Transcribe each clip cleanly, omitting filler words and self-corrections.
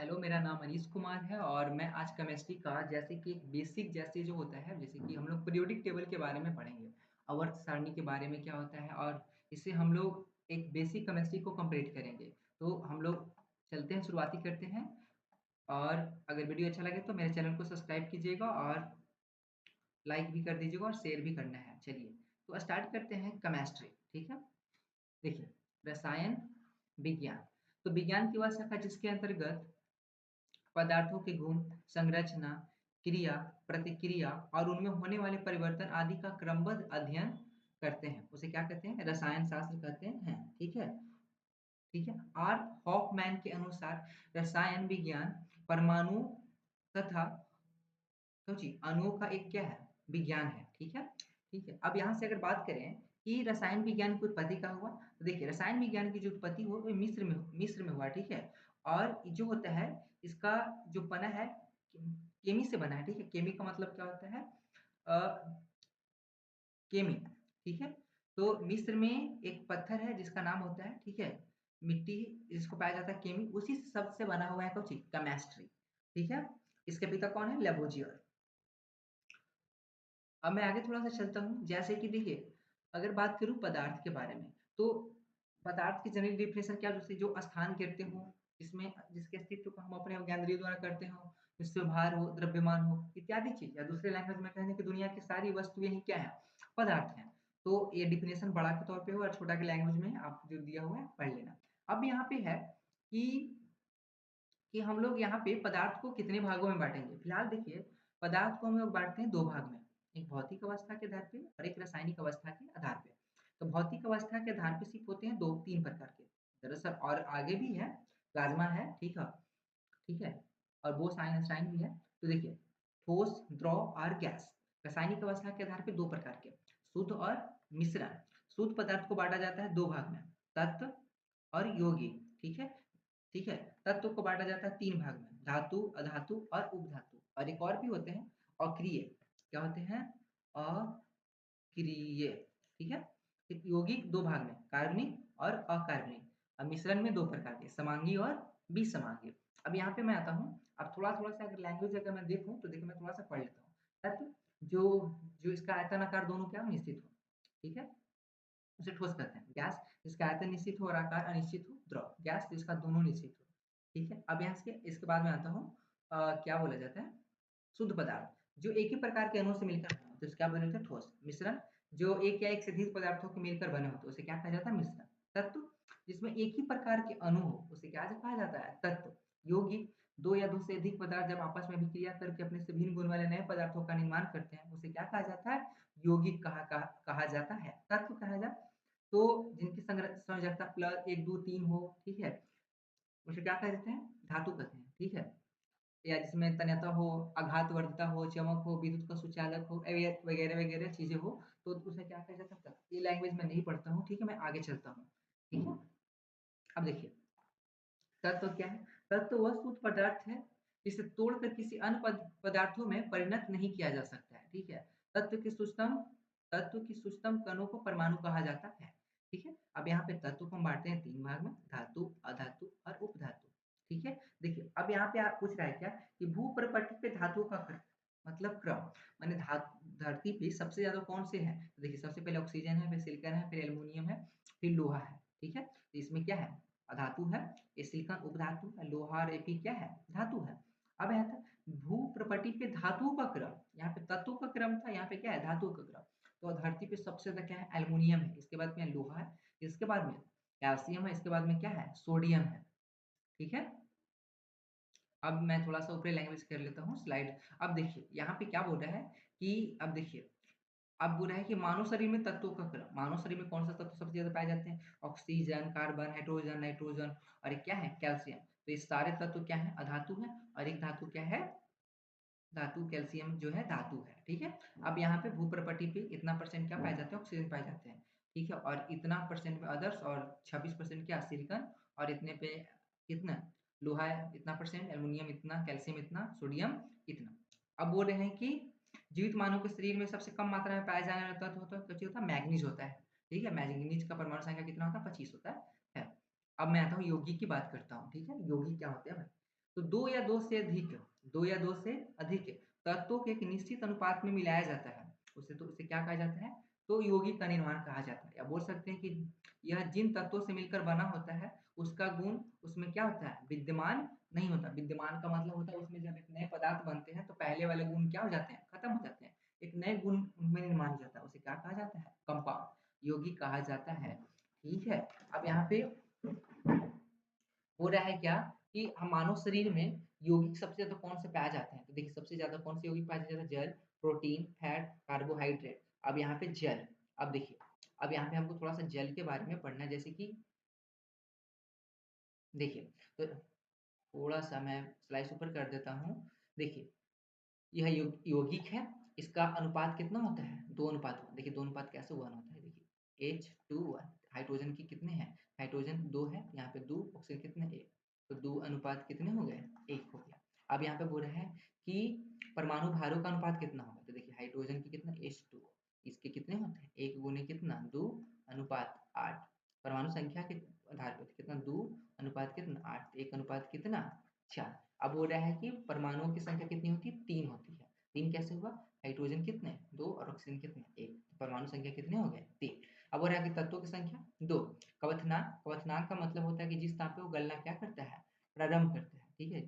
Hello, मेरा नाम अनीश कुमार है और मैं आज केमिस्ट्री का जैसे कि एक बेसिक जैसे जो होता है, जैसे कि हम लोग पीरियोडिक टेबल के बारे में पढ़ेंगे। आवर्त सारणी के बारे में क्या होता है और इससे हम लोग एक बेसिक केमिस्ट्री को कंप्लीट करेंगे। तो हम लोग चलते हैं, शुरुआती करते हैं। और अगर वीडियो अच्छा लगे तो मेरे चैनल को सब्सक्राइब कीजिएगा और लाइक भी कर दीजिएगा और शेयर भी करना है। चलिए, तो स्टार्ट करते हैं केमिस्ट्री। ठीक है? देखिए, रसायन विज्ञान। तो विज्ञान की वह शाखा जिसके अंतर्गत पदार्थों के गुण, संरचना, क्रिया, प्रतिक्रिया और उनमें होने वाले परिवर्तन आदि का क्रमबद्ध अध्ययन करते हैं, उसे क्या कहते हैं? रसायन शास्त्र कहते हैं। ठीक है? ठीक है? आर हॉफमैन के अनुसार रसायन विज्ञान परमाणु तथा सोचिए अणुओं का एक क्या है? विज्ञान है। ठीक है? ठीक है। अब यहाँ से अगर बात करें कि रसायन विज्ञान की उत्पत्ति कहाँ हुआ? तो देखिए, रसायन विज्ञान की जो उत्पत्ति हुआ वो मिस्र में हुआ। ठीक है? और जो होता है इसका जो बना है केमी से बना है। ठीक है? केमी का मतलब क्या होता है? अ, केमी। ठीक है? तो मिस्र में एक पत्थर है जिसका नाम होता है, ठीक है? मिट्टी जिसको पाया जाता है केमी, उसी शब्द से बना हुआ है कौन सी? केमिस्ट्री। ठीक है? इसके पिता कौन है? लेबोजियर। अब मैं आगे थोड़ा-सा चलता हूँ, जैसे कि देखिए, अगर बात करूँ पदार्थ के बारे में, तो पदार्थ की जनरल डेफिनेशन क्या जैसे जो स्थान कहते हों, जिसमें जिसके अस्तित्व को हम अपने ज्ञानेंद्रियों द्वारा करते हों, जिससे भार हो, द्रव्यमान हो, इत्यादि चीज़ या दूसरे लैंग्वेज में कहें कि दुनिया की सारी वस्तुएँ ही क्या हैं? पदार्थ हैं। तो ये डेफिनेशन बड़ा के तौर पे हो और छोटा के लैंग्वेज में आप जो दिया हुआ है, पढ़ लेना। अब यहाँ पे है कि हम लोग यहाँ पे पदार्थ को कितने भागों में बाँटेंगे? फिलहाल देखिए, पदार्थ को हम लोग बाँटते हैं 2 भाग में, एक भौतिक अवस्था के आधार पे और एक रासायनिक अवस्था के आधार पे। तो भौतिक अवस्था के आधार पे सिर्फ़ होते हैं 2-3 प्रकार के। दरअसल और आगे भी है, प्लाज़्मा है, ठीक है? और बोस आइंस्टाइन भी है। तो देखिए, ठोस, द्रव और गैस। रासायनिक अवस्था के आधार पे 2 प्रकार के, शुद्ध और मिश्रण। शुद्ध पदार्थ को बाँटा जाता है 2 भाग में, तत्व और यौगिक। ठीक है? ठीक है? तत्व को बाँटा जाता है 3 भाग में, धातु, अधातु और उपधातु। और एक और भी होते हैं अक्रिय। क्या होते हैं? अक्रिय। ठीक है? एक यौगिक 2 भाग में, कार्बनिक और अकार्बनिक। और मिश्रण में 2 प्रकार के, समांगी और विसमांगी। अब यहाँ पे मैं आता हूँ, अब थोड़ा-थोड़ा सा अगर लैंग्वेज अगर मैं देखूँ, तो देखिए मैं थोड़ा-सा पढ़ लेता हूँ। तत्व जो जो इसका आयतन आकार दोनों क्या हो? निश्चित हो। ठीक है? उसे ठोस कहते हैं। गैस जिसका आयतन निश्चित हो और आकार अनिश्चित हो, द्रव। गैस जिसका दोनों निश्चित हो। ठीक है? अब यहाँ से इसके बाद में आता हूँ क्या बोला जाता है? शुद्ध पदार्थ, जो एक ही प्रकार के अणुओं से मिलकर बने होते हैं, उसे क्या बोले जाते हैं? ठोस। मिश्रण, जो एक या एक से अधिक पदार्थों के मिलकर बने होते हैं, उसे क्या कहा जाता है? मिश्रण। तत्व, जिसमें एक ही प्रकार के अणु हो, उसे क्या कहा जाता है? तत्व। यौगिक, 2 या 2 से अधिक पदार्थ जब आपस में अभिक्रिया करके अपने से भिन्न गुण वाले नए पदार्थों का निर्माण करते हैं, उसे क्या कहा जाता है? यौगिक कहा जाता है। तत्व कहा जाता, तो जिनकी संयोजकता प्लस 1, 2, 3 हो, ठीक है? उसे क्या कह देते हैं? धातु कहते हैं, ठीक है? या जिसमें तन्यता हो, आघातवर्धता हो, चमक हो, विद्युत का सुचालक हो, वगैरह-वगैरह चीज़ें हो, तो उसे क्या कहा जाता है? तत्व। ये लैंग्वेज मैं नहीं पढ़ता हूँ, ठीक है? मैं आगे चलता हूँ, ठीक है? अब देखिए, तत्व क्या है? तत्व वह शुद्ध पदार्थ है, जिसे तोड़कर किसी अन्य पदार्थों में परिणत नहीं किया जा सकता है, ठीक है? तत्व की सूक्ष्मतम कणों को परमाणु कहा जाता है, ठीक है? अब यहाँ पे तत्व को हम बाँटते हैं 3 भाग में, धातु, अधातु और उपधातु, ठीक है? देखिए, अब यहाँ पे आप पूछ रहा है क्या कि भूप्रपटल पे धातुओं का मतलब क्रम, माने धरती पे सबसे ज़्यादा कौन से हैं? तो देखिए, सबसे पहले ऑक्सीजन है, फिर सिलिकॉन है, फिर एल्युमीनियम है, फिर लोहा है, ठीक है? तो इसमें क्या है? अधातु है, ये सिलिकॉन उपधातु है, लोहा और Fe क्या है? धातु है। अब यहाँ था भूप्रपटल पे धातुओं का क्रम, यहाँ पे तत्वों का क्रम था, यहाँ पे क्या है? धातुओं का क्रम। तो धरती पे सबसे ज़्यादा क्या है? एल्युमीनियम है, इसके बाद में लोहा है, इसके बाद में कैल्शियम है, इसके बाद में क्या है? सोडियम है, ठीक है? अब मैं थोड़ा-सा ऊपरी लैंग्वेज कर लेता हूँ स्लाइड। अब देखिए, यहाँ पे क्या बोल रहा है कि अब देखिए, अब बोल रहा है कि मानव शरीर में तत्वों का क्रम, मानव शरीर में कौन-सा तत्व सबसे ज़्यादा पाए जाते हैं? ऑक्सीजन, कार्बन, हाइड्रोजन, नाइट्रोजन और एक क्या है? कैल्शियम। तो ये सारे तत्व क्या हैं? अधातु हैं और एक धातु क्या है? धातु कैल्शियम जो है धातु है, ठीक है? अब यहाँ पे भूप्रपटल पे इतना परसेंट क्या पाए जाते हैं? ऑक्सीजन पाए जाते हैं, ठीक है? और इतना परसेंट में अदर्स और 26% क्या? सिलिकॉन और इतने पे कितना? लोहा है इतना परसेंट, एल्युमीनियम इतना, कैल्शियम इतना, सोडियम इतना। अब बोल रहे हैं कि जीवित मानव के शरीर में सबसे कम मात्रा में पाया जाने वाला तत्व होता है मैग्नीज होता है, ठीक है? मैग्नीज का परमाणु संख्या कितना होता है? 25 होता है। अब मैं आता हूँ यौगिक की बात करता हूँ, ठीक है? यौगिक क्या होते हैं भाई? तो 2 या 2 से अधिक 2 या 2 से अधिक तत्वों को एक निश्चित अनुपात में मिलाया जाता है, उसे क्या कहा जाता है? तो यौगिक का निर्माण कहा जाता है। या बोल सकते हैं कि यह जिन तत्वों से मिलकर बना होता है, उसका गुण उसमें क्या होता है? विद्यमान नहीं होता। विद्यमान का मतलब होता है उसमें जब एक नए पदार्थ बनते हैं, तो पहले वाले गुण क्या हो जाते हैं? खत्म हो जाते हैं। एक नए गुण उनमें निर्माण हो जाता है, उसे क्या कहा जाता है? कंपाउंड, यौगिक कहा जाता है। ठीक है? अब यहाँ पे हो रहा है क्या कि हम मानव शरीर में यौगिक सबसे ज्यादा कौन से पाए जाते हैं? तो देखिए सबसे ज्यादा कौन से यौगिक पाए जाते हैं? जल, प्रोटीन, फैट, कार्बोहाइड्रेट। अब यहाँ पे जल, अब देखिए, अब यहाँ पे हमको थोड़ा सा जल के बारे में पढ़ना है, जैसे कि देखिए, तो थोड़ा सा मैं स्लाइड ऊपर कर देता हूँ। देखिए, यह यौगिक है, इसका अनुपात कितना होता है? 2:1। देखिए 2:1 कैसे 1 होता है? देखिए H2O, हाइड्रोजन की कितने हैं? हाइड्रोजन 2 है, यहाँ पे 2, ऑक्सीजन कितने? 1। तो 2 अनुपात कितने हो गए? 1 हो गया। अब यहाँ पे बोल रहे हैं कि परमाणु भारों का अनुपात कितना होगा? तो देखिए हाइड्रोजन की कितना? H2O, इसके कितने होते हैं? 1 गुने कितना? 2:8। परमाणु संख्या के आधार पर कितना? 2 अनुपात कितना? 8। 1 अनुपात कितना? 4। अब हो रहा है कि परमाणुओं की संख्या कितनी होती है? 3 होती है। 3 कैसे हुआ? हाइड्रोजन कितने? 2 और ऑक्सीजन कितने? 1। परमाणु संख्या कितने हो गए? 3। अब हो रहा है कि तत्वों की संख्या 2। क्वथनांक, क्वथनांक का मतलब होता है कि जिस ताप पे वो गलना क्या करता है? प्रारंभ करता है। ठीक है?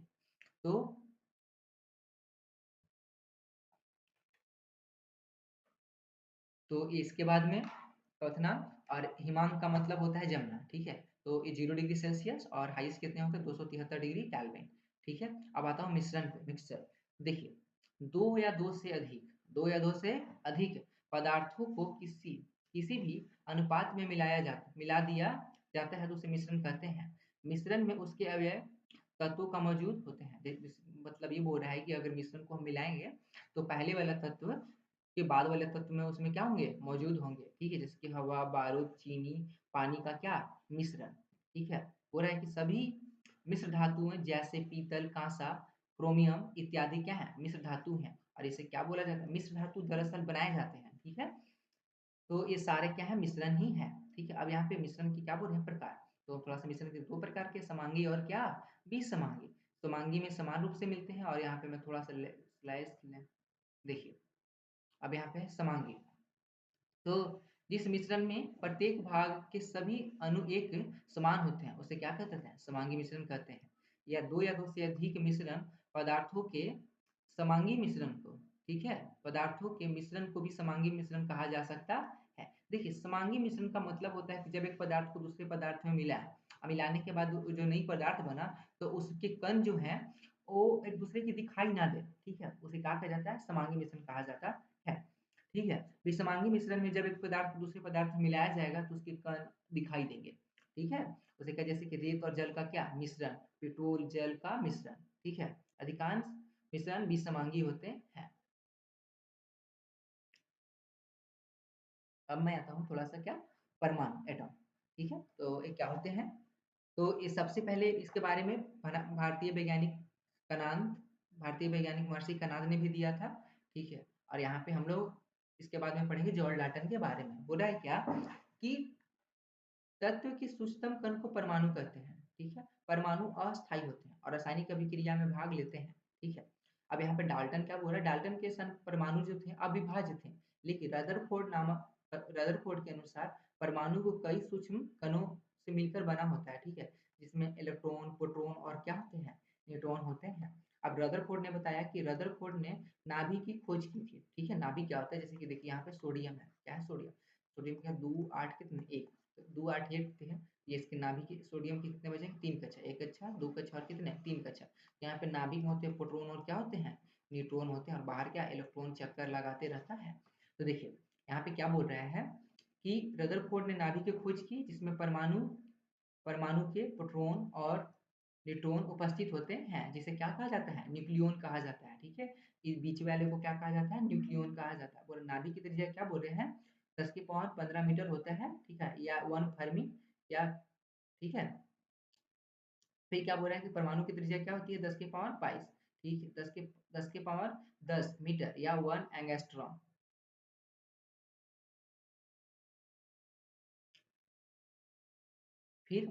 तो इसके बाद में क्वथनांक, और हिमांक का मतलब होता है जमना। ठीक है? तो ये 0 डिग्री सेल्सियस और हाईएस्ट कितने होते हैं? 273 डिग्री केल्विन। ठीक है? अब आता हूँ मिश्रण पे, मिक्सचर। देखिए 2 या 2 से अधिक, 2 या 2 से अधिक पदार्थों को किसी किसी भी अनुपात में मिला दिया जाता है तो उसे मिश्रण कहते हैं। मिश्रण में उसके अवयव तत्वों का मौजूद होते हैं। मतलब ये बोल रहा है कि अगर मिश्रण को हम मिलाएंगे तो पहले वाला तत्व के बाद वाले तत्व में उसमें क्या होंगे? मौजूद होंगे। ठीक है? जैसे कि हवा, बारूद, चीनी, पानी का क्या? मिश्रण। ठीक है? हो रहा है कि सभी मिश्र धातुएं जैसे पीतल, कांसा, क्रोमियम इत्यादि क्या है? मिश्र धातु हैं। और इसे क्या बोला जाता है? मिश्र धातु दरअसल बनाए जाते हैं। ठीक है? तो ये सारे क्या है? मिश्रण ही है। ठीक है? अब यहाँ पे मिश्रण की क्या बोल रहे हैं? प्रकार। तो थोड़ा सा मिश्रण के 2 प्रकार के, समांगी और क्या? विसमांगी। समांगी में समान रूप से मिलते हैं, और यहाँ पे मैं थोड़ा सा स्लाइस देखिए, अब यहाँ पे है समांगी। तो जिस मिश्रण में प्रत्येक भाग के सभी अणु एक समान होते हैं उसे क्या कहते हैं? समांगी मिश्रण कहते हैं। या 2 या 2 से अधिक मिश्रण पदार्थों के समांगी मिश्रण को, ठीक है, पदार्थों के मिश्रण को भी समांगी मिश्रण कहा जा सकता है। देखिए समांगी मिश्रण का मतलब होता है कि जब एक पदार्थ को दूसरे पदार्थ में मिलाने के बाद जो नई पदार्थ बना, तो उसके कण जो है वो एक दूसरे की दिखाई ना दे। ठीक है? उसे क्या कहा जाता है? समांगी मिश्रण कहा जाता है। ठीक है? विषमांगी मिश्रण में जब एक पदार्थ दूसरे पदार्थ में मिलाया जाएगा तो उसके कण दिखाई देंगे। ठीक है? उसे क्या, जैसे कि रेत और जल का क्या? मिश्रण, पेट्रोल जल का मिश्रण। ठीक है? अधिकांश मिश्रण विषमांगी होते हैं। अब मैं आता हूँ थोड़ा सा क्या? परमाणु, एटम। ठीक है? तो ये क्या होते हैं? तो ये सबसे पहले इसके बारे में भारतीय वैज्ञानिक कनांद, भारतीय वैज्ञानिक महर्षि कनाद ने भी दिया था। ठीक है? और यहाँ पे हम लोग इसके बाद में पढ़ेंगे जॉर्ज डाल्टन के बारे में। बोला है क्या कि तत्व के सूक्ष्मतम कण को परमाणु कहते हैं। ठीक है? परमाणु अस्थायी होते हैं और रासायनिक अभिक्रिया में भाग लेते हैं। ठीक है? अब यहाँ पे डाल्टन क्या बोल रहा है? डाल्टन के सन परमाणु जो थे अविभाज्य थे, लेकिन रदरफोर्ड के अनुसार परमाणु को कई सूक्ष्म कणों से मिलकर बना होता है। ठीक है? जिसमें इलेक्ट्रॉन, प्रोटॉन और क्या होते हैं? न्यूट्रॉन होते हैं। अब रदरफोर्ड ने बताया कि रदरफोर्ड ने नाभि की खोज की थी। ठीक है? नाभि क्या होता है? जैसे कि देखिए यहाँ पे सोडियम है। क्या है? सोडियम। सोडियम क्या? 2 8 कितने? 1। 2 8 ये कितने हैं? ये इसके नाभि के सोडियम के कितने बचेंगे? 3 कक्षा। 1 कक्षा, 2 कक्षा और कितने? 3 कक्षा। यहाँ पे नाभि में होते हैं प्रोटॉन और क्या होते हैं? न्यूट्रॉन होते हैं, और बाहर क्या? इलेक्ट्रॉन चक्कर लगाते रहता है। तो देखिए यहाँ पे क्या बोल रहा है कि रदरफोर्ड ने नाभि की खोज की जिसमें परमाणु परमाणु के प्रोटॉन और न्यूट्रॉन उपस्थित होते हैं, जिसे क्या कहा जाता है? न्यूक्लियॉन कहा जाता है। ठीक है? इस बीच वाले को क्या कहा जाता है? न्यूक्लियॉन कहा जाता है। बोले नाभिक की त्रिज्या क्या बोल रहे हैं? 10 की पावर 15 मीटर होता है। ठीक है? या 1 फर्मी, या ठीक है? फिर क्या बोल रहा है कि परमाणु की त्रिज्या क्या होती है? 10 की पावर 22। ठीक है? 10 के पावर 10 मीटर या 1 एंगस्ट्रॉम। फिर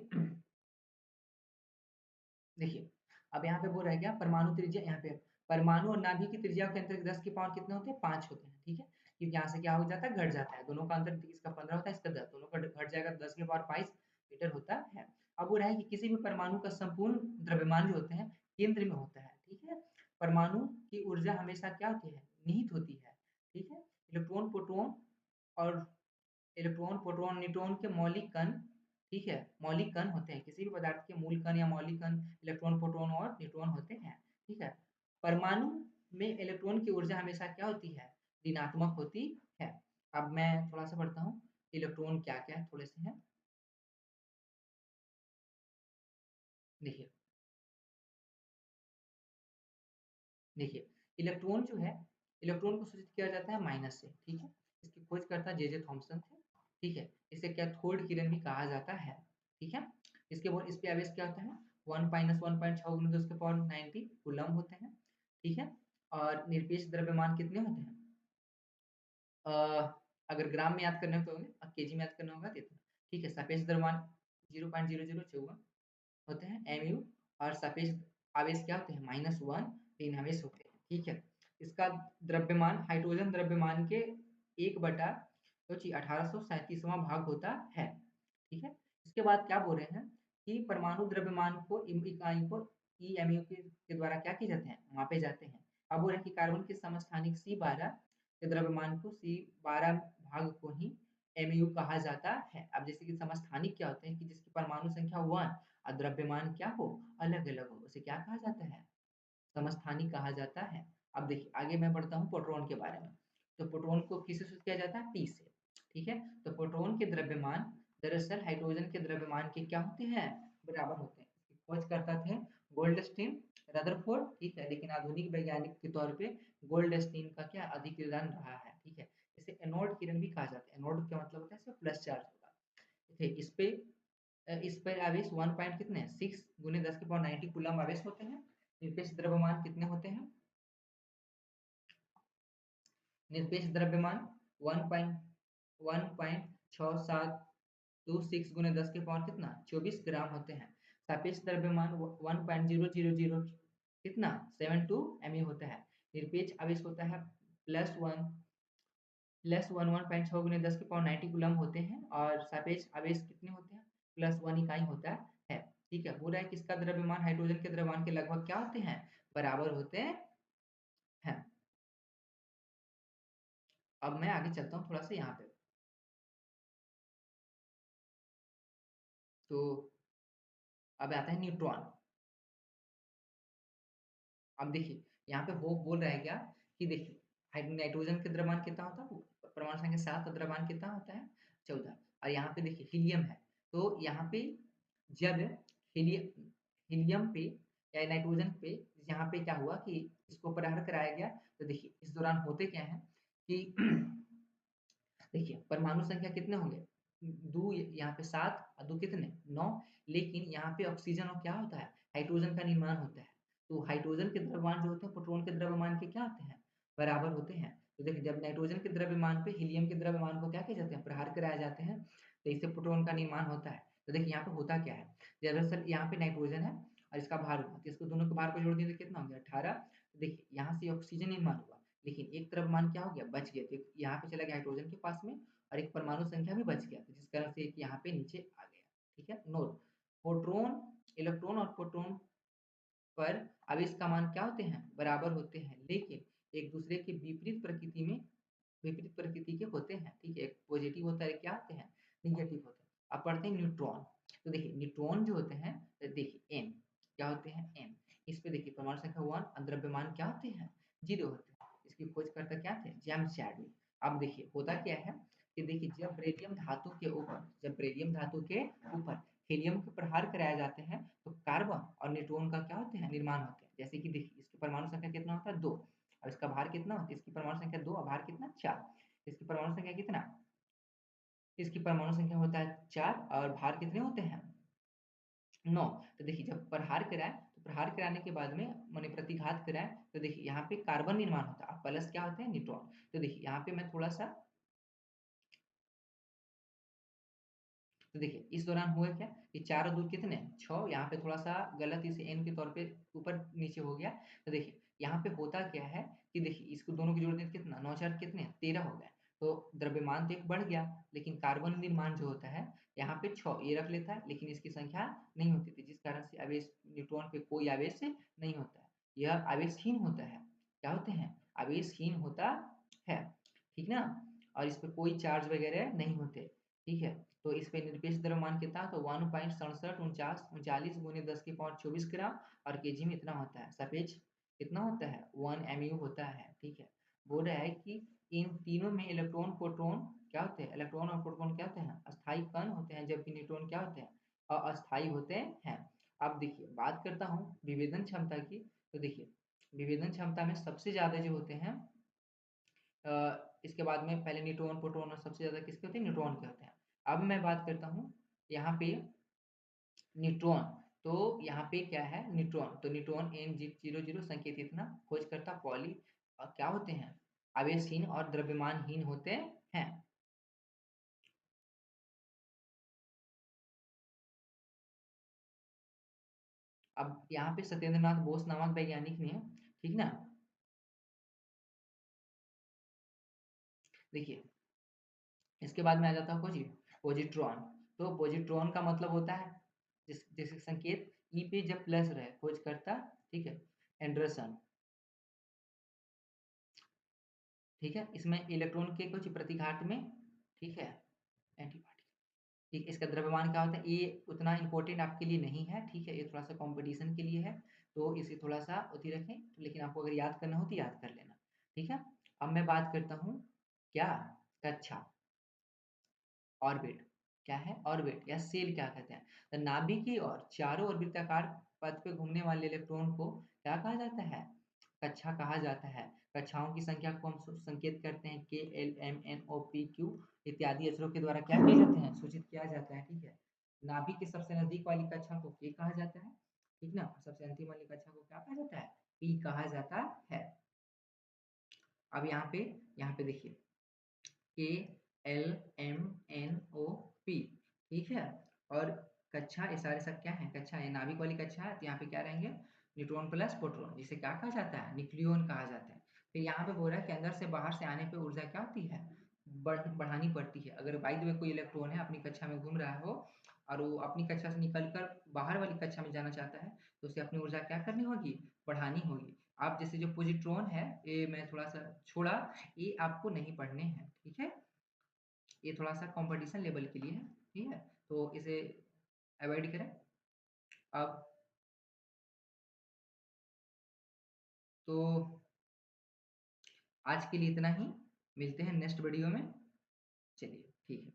देखिए, अब यहाँ पे बोल रहा है क्या, परमाणु त्रिज्या, यहाँ पे परमाणु और नाभिक की त्रिज्या के अंतर 10 के पावर कितने होते हैं, 5 होते हैं, ठीक है। क्योंकि यहाँ से क्या हो जाता है, घट जाता है, दोनों का अंतर, इसका 15 होता है, इसका 10, दोनों का घट जाएगा, 10 के पावर 5 मीटर होता है। अब वो रहा है कि किसी भी परमाणु का संपूर्ण द्रव्यमान जो होते हैं केंद्र में होता है, ठीक है। परमाणु की ऊर्जा हमेशा क्या होती है, निहित होती है, ठीक है। इलेक्ट्रॉन प्रोटॉन और इलेक्ट्रॉन प्रोटॉन न्यूट्रॉन के मौलिक कण, ठीक है, मौलिक कण होते हैं, किसी भी पदार्थ के मूल कण या मौलिक कण इलेक्ट्रॉन प्रोटॉन और न्यूट्रॉन होते हैं, ठीक है। परमाणु में इलेक्ट्रॉन की ऊर्जा हमेशा क्या होती है, ऋणात्मक होती है। अब मैं थोड़ा सा पढ़ता हूँ, इलेक्ट्रॉन क्या क्या है, थोड़े से हैं, देखिए। देखिए, इलेक्ट्रॉन जो है, इलेक्ट्रॉन को सूचित किया जाता है माइनस से, ठीक है। इसकी खोज करता जे जे थॉमसन थे, ठीक है। इसे कैथोड किरण भी कहा जाता है, ठीक है। इसके बाद इस पे आवेश क्या होता है, 1 - 1.6 × 10⁻90 कूलम होते हैं, ठीक है। और निरपेक्ष द्रव्यमान कितने होते हैं, अ, अगर ग्राम में याद करना हो तो केजी में याद करना होगा तो इतना, ठीक है। सापेक्ष द्रव्यमान 0.0054 होते हैं mu, और सापेक्ष आवेश क्या होते हैं, -1 ऋण आवेश होते हैं, ठीक है। इसका द्रव्यमान हाइड्रोजन द्रव्यमान के 1 बटा सोचिए 1837वां भाग होता है, ठीक है। इसके बाद क्या बोल रहे हैं कि परमाणु द्रव्यमान को इकाई को EMU के द्वारा क्या किए जाते हैं, मापे जाते हैं। अब बोल रहे हैं कि कार्बन के समस्थानिक C12 के द्रव्यमान को C12 भाग को ही MU कहा जाता है। अब जैसे कि समस्थानिक क्या होते हैं कि जिसकी परमाणु संख्या 1 और द्रव्यमान क्या हो, अलग अलग हो, उसे क्या कहा जाता है, समस्थानिक कहा जाता है। अब देखिए आगे मैं बढ़ता हूँ प्रोटॉन के बारे में। तो प्रोटॉन को किससे सूचित किया जाता है, P से, ठीक है। तो प्रोटॉन के द्रव्यमान दरअसल हाइड्रोजन के द्रव्यमान के क्या होते हैं, बराबर होते हैं। इसकी खोज करता थे गोल्डस्टीन, रदरफोर्ड, ठीक है। लेकिन आधुनिक वैज्ञानिक के तौर पे गोल्डस्टीन का क्या अधिक योगदान रहा है, ठीक है। इसे एनोड किरण भी कहा जाता है, एनोड क्या मतलब होता है, इसमें प्लस चार्ज होगा, ठीक है। इस पर आवेश 1 पॉइंट कितने 6 × 10⁻90 कूलम आवेश होते हैं। निरपेक्ष द्रव्यमान कितने होते हैं, निरपेक्ष द्रव्यमान 1.6726 × 10 के पावर कितना 24 ग्राम होते हैं। सापेक्ष द्रव्यमान 1.000 कितना 72 mu होता है। निरपेक्ष आवेश होता है +1 1.6 × 10⁻90 कूलम होते हैं, और सापेक्ष आवेश कितने होते हैं, +1 इकाई होता है, ठीक है। बोला है कि इसका द्रव्यमान हाइड्रोजन के द्रव्यमान के लगभग क्या होते हैं, बराबर होते हैं। अब मैं आगे चलता हूँ थोड़ा सा यहाँ पे, तो अब आता है न्यूट्रॉन। अब देखिए यहाँ पे वो बोल रहा है क्या कि देखिए नाइट्रोजन के द्रव्यमान कितना होता है, परमाणु संख्या 7 और द्रव्यमान कितना होता है 14। और यहाँ पे देखिए हीलियम है, तो यहाँ पे जब हीलियम हीलियम पे या नाइट्रोजन पे यहाँ पे क्या हुआ कि इसको प्रहार कराया गया, तो देखिए इस दौरान होते क्या है कि देखिए परमाणु संख्या कितने होंगे, दो, यहाँ पे 7 और 2 कितने 9, लेकिन यहाँ पे ऑक्सीजन और क्या होता है, हाइड्रोजन का निर्माण होता है। तो हाइड्रोजन के द्रव्यमान जो होते हैं प्रोटॉन के द्रव्यमान के क्या होते हैं, बराबर होते हैं। तो देखिए जब नाइट्रोजन के द्रव्यमान पे हीलियम के द्रव्यमान को क्या किया जाते हैं, प्रहार कराए जाते हैं, तो इससे प्रोटॉन का निर्माण होता है। तो देखिए यहाँ पे होता क्या है, दरअसल यहाँ पे नाइट्रोजन है और इसका भार हुआ, तो इसको दोनों के भार को जोड़ दिए तो कितना हो गया 18। तो देखिए यहाँ से ऑक्सीजन निर्माण हुआ, लेकिन एक द्रव्यमान क्या हो गया, बच गया, तो यहाँ पे चला गया हाइड्रोजन के पास में, और एक परमाणु संख्या भी बच गया, तो जिस कारण से एक यहाँ पे नीचे आ गया, ठीक है। नोट, प्रोटॉन, इलेक्ट्रॉन और प्रोटॉन पर आवेश का मान क्या होते हैं, बराबर होते हैं, लेकिन एक दूसरे के विपरीत प्रकृति के होते हैं, ठीक है। एक पॉजिटिव होता है, क्या होते हैं, निगेटिव होते हैं। अब पढ़ते हैं न्यूट्रॉन। तो देखिए न्यूट्रॉन जो होते हैं, तो देखिए एन क्या होते हैं, एन, इस पे देखिए परमाणु संख्या 1, द्रव्यमान क्या होते हैं, 0 होते हैं। इसकी खोजकर्ता क्या थे, जेम्स चैडविक। अब देखिए होता क्या है कि देखिए जब बेरिलियम धातु के ऊपर हीलियम के प्रहार कराए जाते हैं, तो कार्बन और न्यूट्रॉन का क्या होते हैं, निर्माण होते हैं। जैसे कि देखिए इसकी परमाणु संख्या कितना होता है 2, और इसका भार कितना होता है, इसकी परमाणु संख्या 2 और भार कितना 4, इसकी परमाणु संख्या कितना, इसकी परमाणु संख्या होता है 4 और भार कितने होते हैं 9। तो देखिए जब प्रहार कराए, तो प्रहार कराने के बाद में माने प्रतिघात कराए, तो देखिए यहाँ पे कार्बन निर्माण होता है और प्लस क्या होते हैं, न्यूट्रॉन। तो देखिए यहाँ पे मैं थोड़ा सा तो देखिए इस दौरान हुआ क्या कि 4 और 2 कितने 6, यहाँ पे थोड़ा-सा गलत इसे n के तौर पे ऊपर-नीचे हो गया। तो देखिए यहाँ पे होता क्या है कि देखिए इसको दोनों को जोड़ दें तो कितना 9 4 कितने 13 हो गए। तो द्रव्यमान तो एक बढ़ गया, लेकिन कार्बन निर्माण जो होता है यहाँ पे 6 ये रख लेता है, लेकिन इसकी संख्या नहीं होती थी, जिस कारण से आवेश न्यूट्रॉन पे कोई आवेश नहीं होता है। यह आवेशहीन होता है। क्या होते हैं? आवेशहीन होता है। ठीक ना? और इस पे कोई चार्ज वगैरह नहीं होते। ठीक है? तो इस पे निरपेक्ष द्रव्यमान कितना तो 1.67 गुने 10 की पावर 24 ग्राम और केजी में इतना होता है। सापेक्ष कितना होता है 1 mu होता है। ठीक है? बोल रहा है कि इन तीनों में इलेक्ट्रॉन प्रोटॉन क्या होते हैं इलेक्ट्रॉन और प्रोटॉन क्या होते हैं अस्थायी कण होते हैं, जबकि न्यूट्रॉन क्या होते हैं अस्थायी होते हैं। अब देखिए बात करता हूँ विभेदन क्षमता की। तो देखिए विभेदन क्षमता में सबसे ज्यादा जो होते हैं इसके बाद में पहले न्यूट्रॉन प्रोटॉन और सबसे ज्यादा किसके होते हैं न्यूट्रॉन के होते हैं। अब मैं बात करता हूँ यहाँ पे न्यूट्रॉन। तो यहाँ पे क्या है न्यूट्रॉन, तो न्यूट्रॉन N00 संकेत इतना खोजकर्ता पॉली क्या होते हैं आवेशहीन और द्रव्यमानहीन होते हैं। अब यहाँ पे सत्येंद्रनाथ बोस नामक वैज्ञानिक ने ठीक ना देखिए इसके बाद में आ जाता है पॉजिट्रॉन। तो पॉजिट्रॉन का मतलब होता है जिसके संकेत ई पे जब प्लस रहे खोजकर्ता ठीक है एंडरसन। ठीक है इसमें इलेक्ट्रॉन के कुछ प्रतिघात में ठीक है एंटीबॉडी। ठीक इसका द्रव्यमान क्या होता है ये उतना इंपॉर्टेंट आपके लिए नहीं है। ठीक है ये थोड़ा सा कंपटीशन के लिए है, तो इसे थोड़ा सा उती रखें, लेकिन आपको अगर याद करना हो तो याद कर लेना। ठीक है अब मैं बात करता हूँ क्या कक्षा ऑर्बिट। क्या है ऑर्बिट या सेल क्या कहते हैं तो नाभिक की और चारों ओर वृत्ताकार पथ पे घूमने वाले इलेक्ट्रॉन को क्या कहा जाता है कक्षा कहा जाता है। कक्षाओं की संख्या को हम संकेत करते हैं K L M N O P Q इत्यादि अक्षरों के द्वारा क्या किए जाते हैं सूचित किया जाता है। ठीक है नाभिक के सबसे नजदीक वाली कक्षा को के कहा जाता है। ठीक ना सबसे अंतिम वाली कक्षा को क्या कहा जाता है पी कहा जाता है। अब यहाँ पे देखिए K L M N O P. ठीक है और कक्षा ये सारे सब क्या है कक्षा ये नाभिक वाली कक्षा है, तो यहाँ पे क्या रहेंगे न्यूट्रॉन प्लस प्रोटॉन जिसे क्या कहा जाता है न्यूक्लियॉन कहा जाता है। फिर यहाँ पे बोल रहा है कि अंदर से बाहर से आने पे ऊर्जा क्या होती है बढ़ानी पड़ती है। अगर बाई द वे कोई इलेक्ट्रॉन है अपनी कक्षा में घूम रहा हो और वो अपनी कक्षा से निकलकर बाहर वाली कक्षा में जाना चाहता है, तो उसे अपनी ऊर्जा क्या करनी होगी बढ़ानी होगी। आप जैसे जो पॉजिट्रॉन है ये मैं थोड़ा सा छोड़ा, ये आपको नहीं पढ़ने हैं। ठीक है ये थोड़ा सा कंपटीशन लेवल के लिए है। ठीक है तो इसे अवॉइड करें। अब तो आज के लिए इतना ही, मिलते हैं नेक्स्ट वीडियो में। चलिए ठीक है।